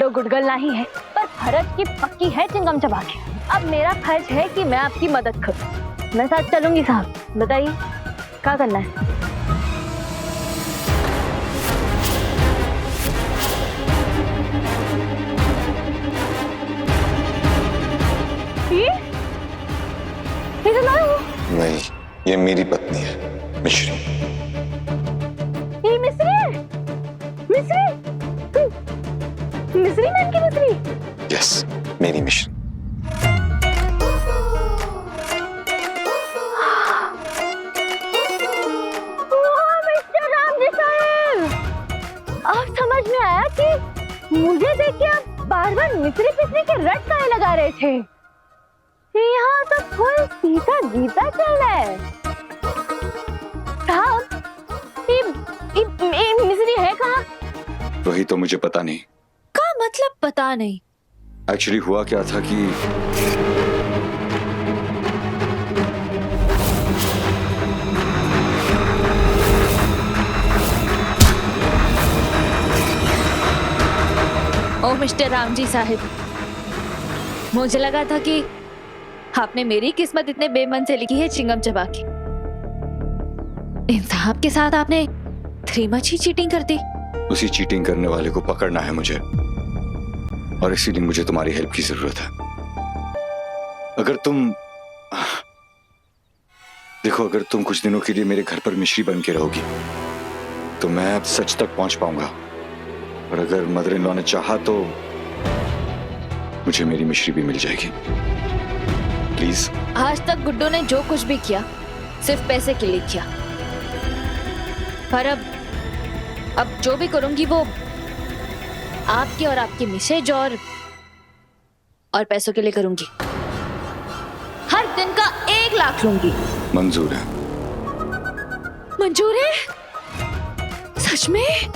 गुड्डो गुडगल नहीं है, पर फर्ज की पक्की है चिंगम चबा के। अब मेरा फर्ज है कि मैं आपकी मदद करूं। मैं साथ चलूंगी साहब, बताइए क्या करना है। ये तो नहीं, ये मेरी पत्नी है मिश्री। ये मिस्री है? मिस्री? मिस्री नाम की मिस्री? यस, मेरी मिश्री। मिस्टर राम जी साहब, अब समझ में आया कि मुझे देख के आप बार बार मिस्री पिसरी के रट काहे लगा रहे थे। यहाँ तो फुल सीता गीता चल रहा है। साहब, ये मिस्री है कहाँ? वही तो मुझे पता नहीं। का मतलब पता नहीं? एक्चुअली हुआ क्या था कि ओ मिस्टर राम जी साहब, मुझे लगा था कि आपने मेरी किस्मत इतने बेमन से लिखी है चिंगम चबा के। इन साहब के साथ आपने थ्री मच ही चीटिंग कर दी। उसी चीटिंग करने वाले को पकड़ना है मुझे, और इसीलिए मुझे तुम्हारी हेल्प की जरूरत है। अगर तुम देखो, अगर तुम कुछ दिनों के लिए मेरे घर पर मिश्री बन के रहोगी तो मैं अब सच तक पहुंच पाऊंगा, और अगर मदर इन लॉ ने चाहा तो मुझे मेरी मिश्री भी मिल जाएगी। प्लीज। आज तक गुड्डो ने जो कुछ भी किया सिर्फ पैसे के लिए किया, पर अब जो भी करूंगी वो आपके और आपकी मिसेज और पैसों के लिए करूंगी। हर दिन का 1 लाख लूंगी। मंजूर है। मंजूर है? सच में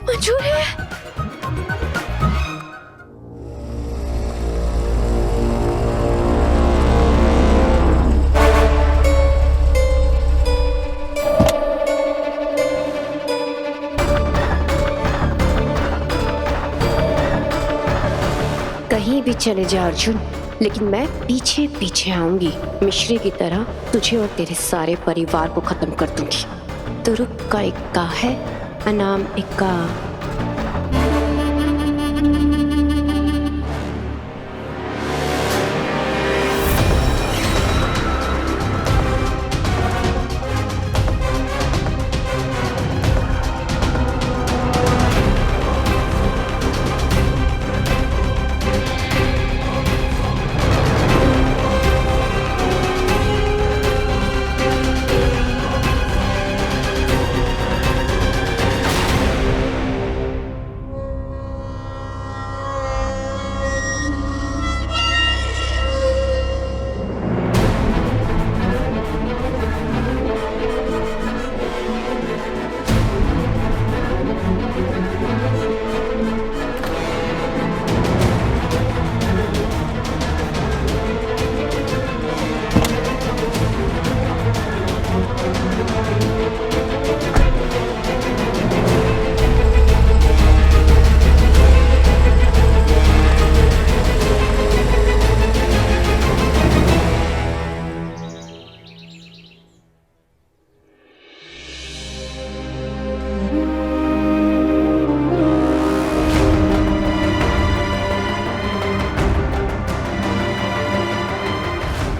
मंजूर है? कहीं भी चले जा अर्जुन, लेकिन मैं पीछे पीछे आऊंगी। मिश्री की तरह तुझे और तेरे सारे परिवार को खत्म कर दूंगी। तुरुक का इक्का है, अनाम इक्का।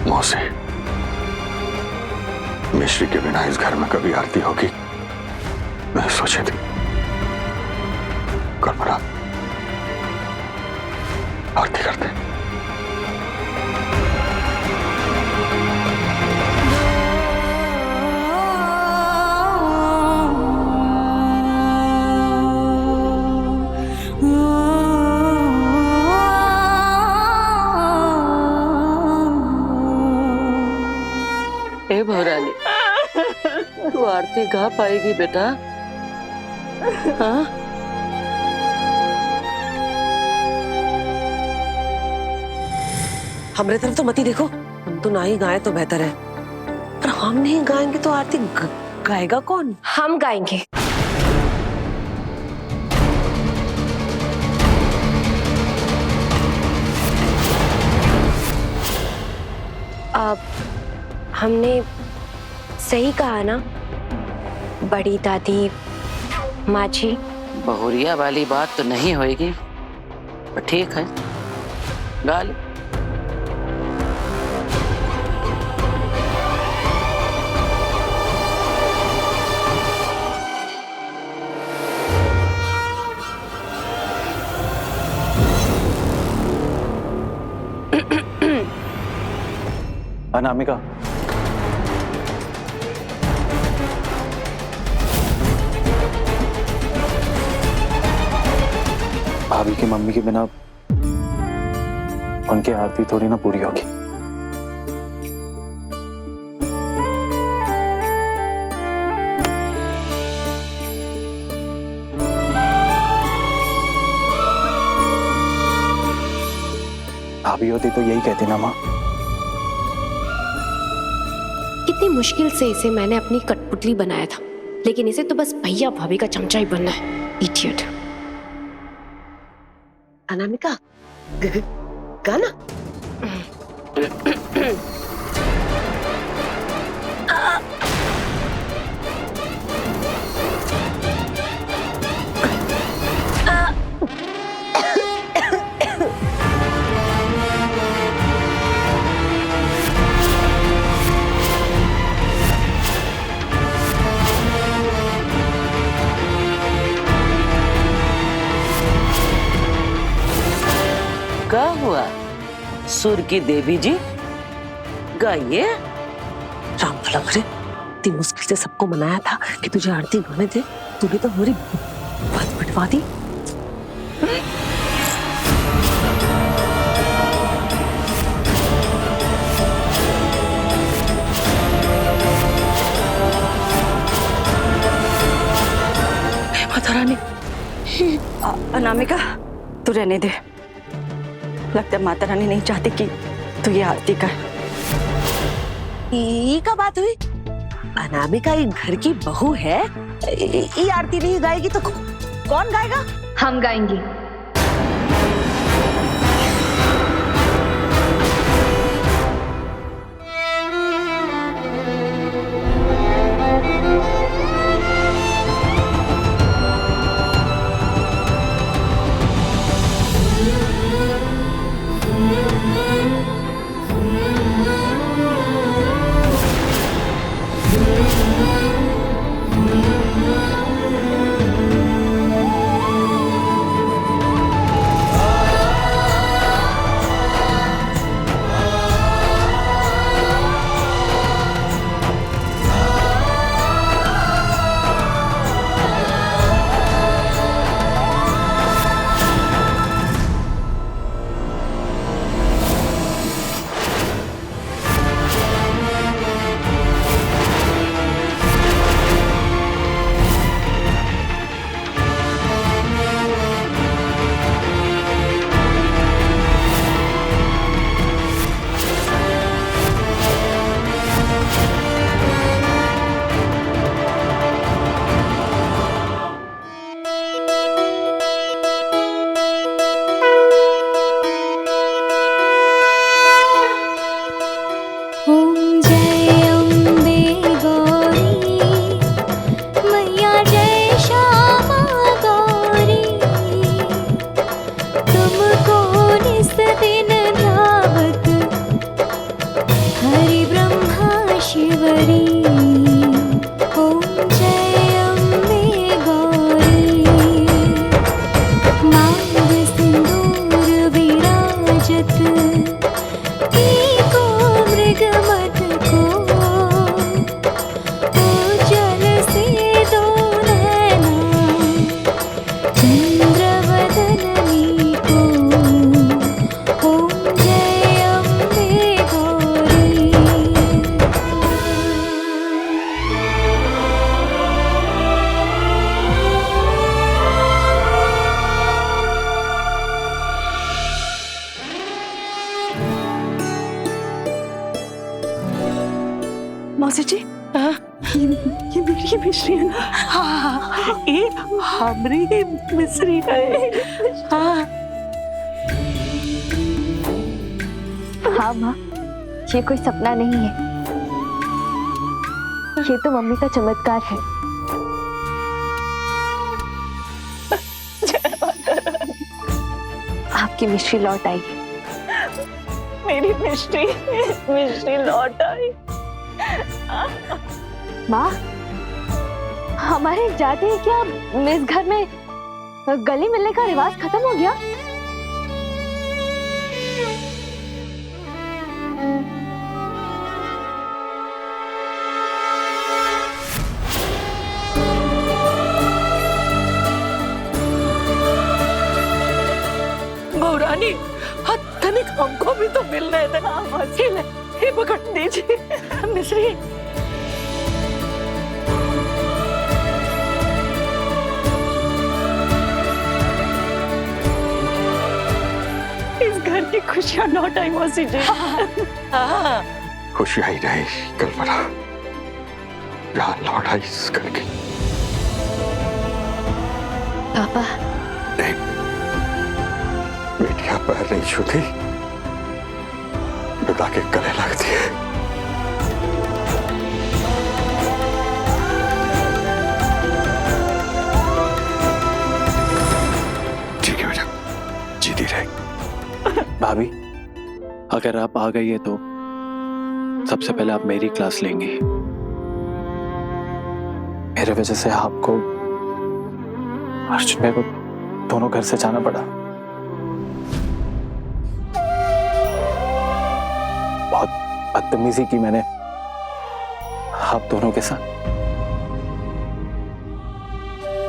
मौसी, मिश्री के बिना इस घर में कभी आरती होगी नहीं सोची थी। कर बना, आरती करते। ए भौरानी, तू आरती गा पाएगी बेटा? हाँ? हमारे तरफ तो मत ही देखो, हम तो ना ही गाएं तो बेहतर है। पर हम नहीं गाएंगे तो आरती गाएगा कौन? हम गाएंगे। अब हमने सही कहा ना, बड़ी दादी माँ जी? बहुरिया वाली बात तो नहीं होएगी, पर ठीक है, गा ले। अनामिका, भाभी की मम्मी के बिना उनकी आरती थोड़ी ना पूरी होगी। भाभी होती तो यही कहती ना माँ। कितनी मुश्किल से इसे मैंने अपनी कठपुतली बनाया था, लेकिन इसे तो बस भैया भाभी का चमचा ही बनना है। इडियट। अनामिका, गाना। क्या हुआ सुर की देवी जी, गाइए। राम भला करे, इतनी मुश्किल से सबको मनाया था कि तुझे आरती गाने दे, तूने तो हमारी बात पिटवा दी। माता रानी। अनामिका, तू रहने दे। लगता है माता रानी नहीं चाहती कि तू ये आरती कर। ये क्या बात हुई? अनामिका ये घर की बहू है, ये आरती नहीं गाएगी तो कौन गाएगा? हम गाएंगे। मौसी जी, ये मेरी मिश्री है ना? हाँ, ये हमारी मिश्री है। हाँ हाँ माँ, ये कोई सपना नहीं है, ये तो मम्मी का चमत्कार है। आपकी मिश्री लौट आई। मेरी मिश्री मिश्री लौट आई। माँ, हमारे जाते ही क्या इस घर में गले मिलने का रिवाज खत्म हो गया? बहुरानी, तनिक हमको भी तो मिल रहे थे। ये पकड़ दीजिए मिश्री। इस घर की खुशियां लौट आई मौसी जी। हाँ। खुशी आई रही कल बड़ा जहाँ लौट आई इस घर की। पापा, बेटियां पैर नहीं छूती, पिता के गले लगती है। ठीक है बेटा, जीती रहे। भाभी, अगर आप आ गई है तो सबसे पहले आप मेरी क्लास लेंगी। मेरे वजह से आपको अर्जुन भाई को दोनों घर से जाना पड़ा। बहुत बदतमीजी की मैंने आप दोनों के साथ।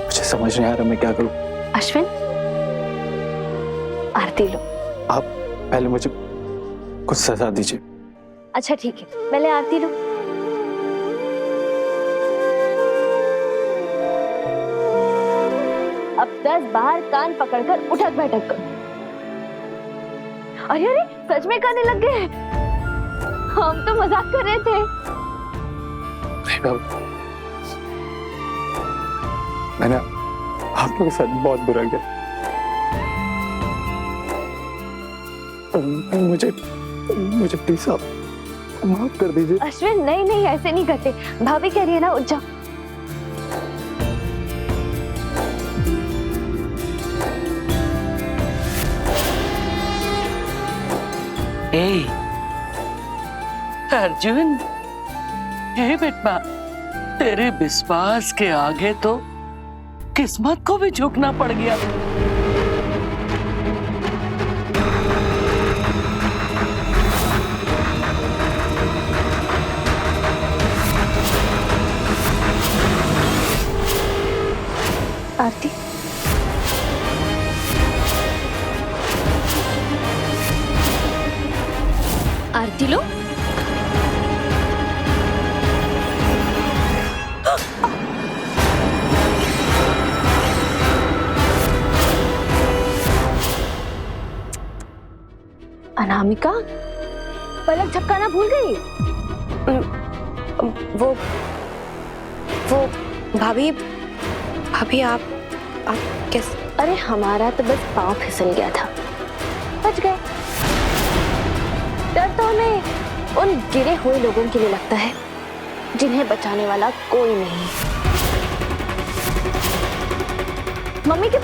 मुझे समझ नहीं आ रहा मैं क्या करूं। अश्विन, आरती लो। आप पहले मुझे कुछ सजा दीजिए। अच्छा ठीक है, पहले आरती लो। अब 10 बार कान पकड़कर उठक बैठक कर। अरे अरे, सच में करने लग गए। हम तो मजाक कर रहे थे। नहीं बाबू, मैंने आप लोगों के साथ बहुत बुरा किया। मुझे प्लीज आप माफ कर दीजिए। अश्विन, नहीं नहीं, ऐसे नहीं करते। भाभी कह रही है ना, उठ जाओ। ए, अर्जुन, हे बेटा, तेरे विश्वास के आगे तो किस्मत को भी झुकना पड़ गया। आरती, आरती लो। अनामिका, पलक झपकाना भूल गई। वो भाभी भाभी आप कैसे? अरे हमारा तो बस पाँव फिसल गया था, बच गए। डर तो हमें उन गिरे हुए लोगों के लिए लगता है जिन्हें बचाने वाला कोई नहीं। मम्मी के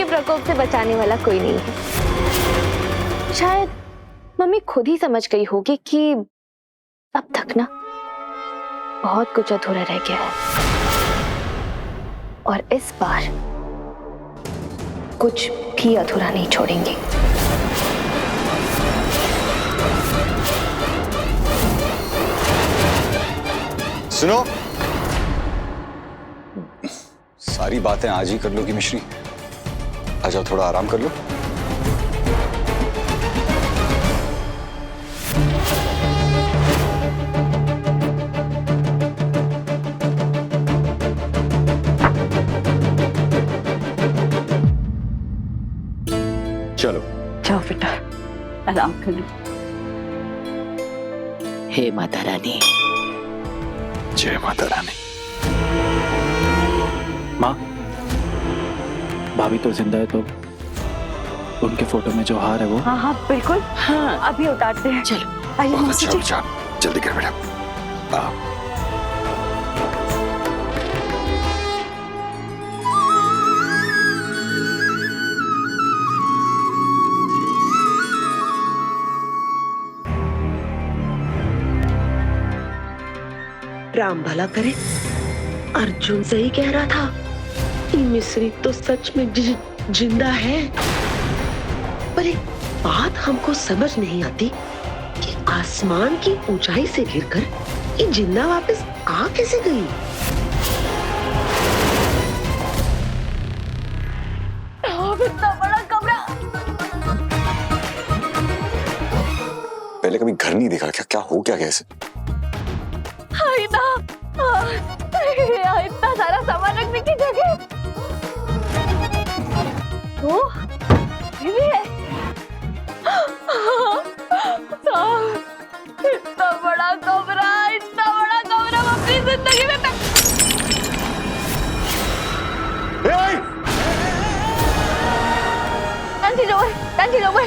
प्रकोप से बचाने वाला कोई नहीं है। शायद मम्मी खुद ही समझ गई होगी कि अब तक ना बहुत कुछ अधूरा रह गया है, और इस बार कुछ भी अधूरा नहीं छोड़ेंगे। सुनो, सारी बातें आज ही कर लो कि मिश्री, आ जाओ थोड़ा आराम कर लो। चलो जाओ बेटा, आराम कर लो। हे माता रानी। जय माता रानी। माँ, भाभी तो जिंदा है तो उनके फोटो में जो हार है वो। हाँ हाँ बिल्कुल, हाँ अभी उतारते हैं। चलो आइए बहुत मौसी अच्छा जी। अच्छा, जल्दी कर बेटा। राम भला करे, अर्जुन सही कह रहा था, ये मिस्री तो सच में जिंदा है। पर एक बात हमको समझ नहीं आती कि आसमान की ऊंचाई से गिरकर ये जिंदा वापस आ कैसे गई। इतना बड़ा कमरा। पहले कभी घर नहीं देखा क्या? क्या हो क्या कैसे? इतना सारा सामान रखने की जगह। ओ, ये भी है। इतना बड़ा कमरा मैं अपनी जिंदगी में Nanti rồi.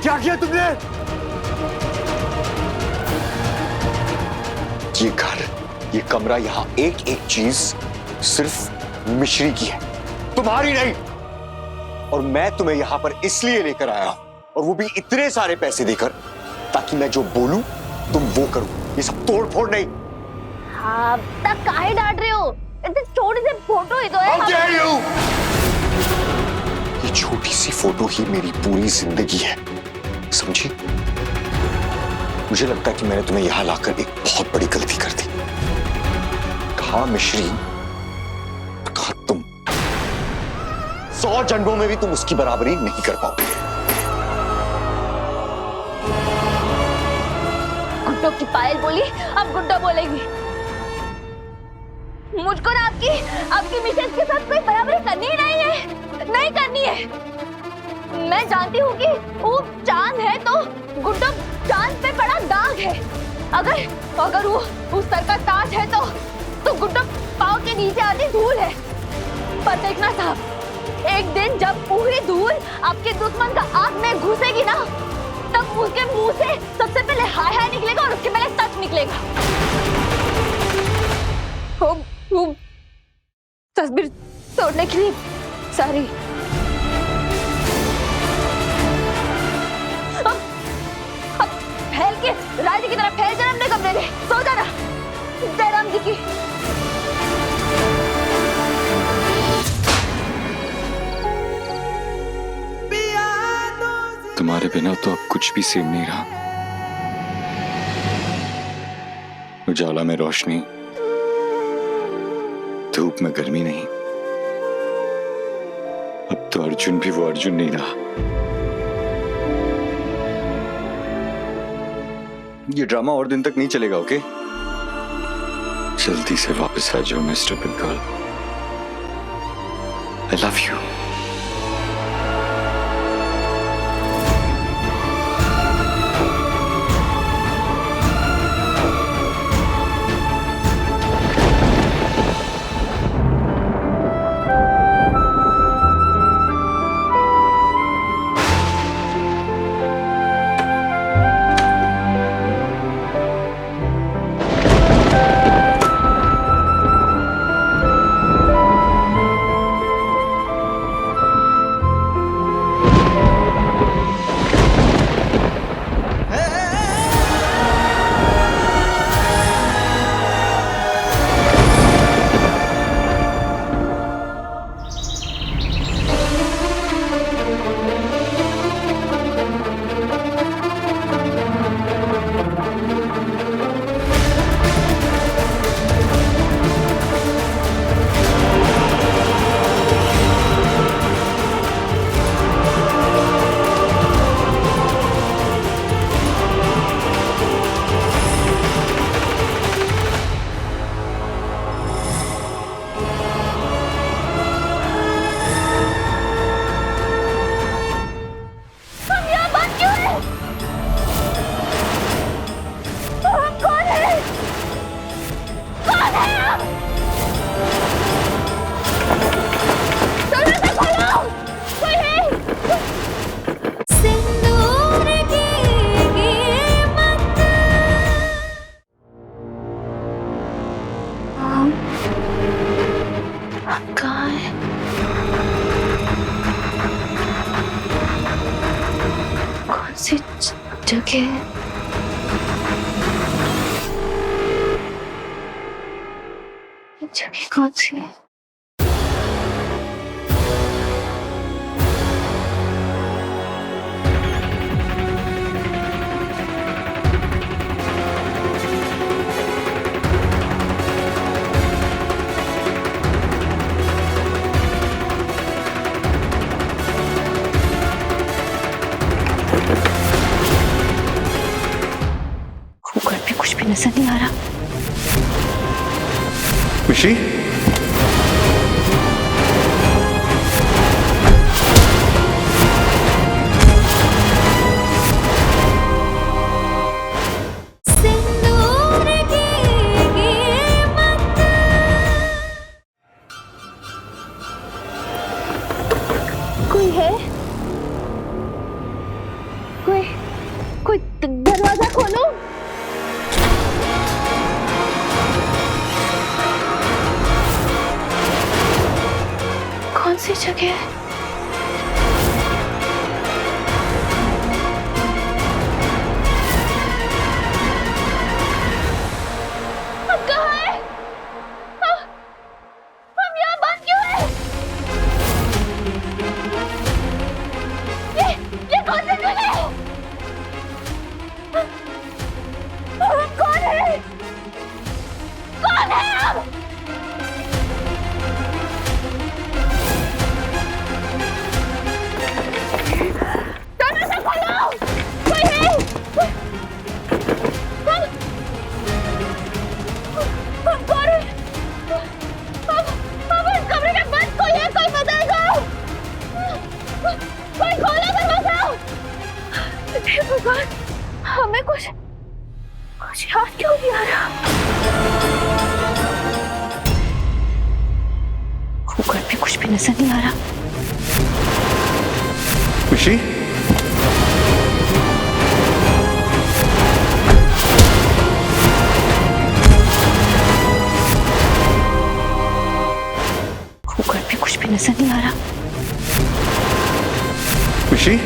क्या किया तुमने? ये घर, ये कमरा, यहाँ एक एक चीज सिर्फ मिश्री की है, तुम्हारी नहीं। और मैं तुम्हें यहाँ पर इसलिए लेकर आया, और वो भी इतने सारे पैसे देकर, ताकि मैं जो बोलूं तुम वो करो। ये सब तोड़ फोड़ नहीं। आप तक काहे डांट रहे हो? इतनी छोटी सी फोटो ही तो है। How dare you? ये छोटी सी फोटो ही मेरी पूरी जिंदगी है, समझी? मुझे लगता है कि मैंने तुम्हें यहां लाकर एक बहुत बड़ी गलती कर दी। कहा मिश्री, कहा तुम 100 जन्मों में भी तुम उसकी बराबरी नहीं कर पाओगे। गुड्डो की पायल बोली, अब गुड्डो बोलेगी। मुझको ना आपकी मिसेज के साथ कोई बराबरी करनी ही नहीं करनी है। मैं जानती हूँ कि वो चांद है तो गुड्डो चांद पे बड़ा दाग है। अगर वो उस सर का ताज है तो गुड्डो पाँव के नीचे आती धूल है। पर देखना साहब, एक दिन जब पूरी धूल आपके दुश्मन का आंख में घुसेगी ना, तब उसके मुंह से सबसे पहले हाय हाय निकलेगा और उसके पहले सच निकलेगा। वो तस्वीर तोड़ने के लिए सॉरी। अब फैल के राजी की तरह फैल जाना अपने कमरे में, सो जाना जयराम जी की। तुम्हारे बिना तो अब कुछ भी सेम नहीं रहा। उजाला में रोशनी, धूप में गर्मी नहीं। अब तो अर्जुन भी वो अर्जुन नहीं रहा। ये ड्रामा और दिन तक नहीं चलेगा, ओके? जल्दी से वापस आ जाओ mister big girl. I love you. जगह कौन सी है? गूगल पे कुछ भी नजर नहीं आ रहा। मिश्री, कोई है? कोई दरवाजा खोलो। कौन सी जगह है? हम कहाँ हैं? हम यहाँ बंद क्यों हैं? ये कौन सी जगह है? हम कौन है? कौन है हम? दरवाजा खोलो! कोई है? हम कौन है? हम इस कमरे में बंद, कोई है? कोई बताएगा? कोई खोलो दरवाजा! हे भगवान, हमें कुछ याद क्यों नहीं आ रहा? गूगल पे कुछ भी नजर नहीं आ रहा। मिश्री, गूगल पे कुछ भी नजर नहीं आ रहा। मिश्री।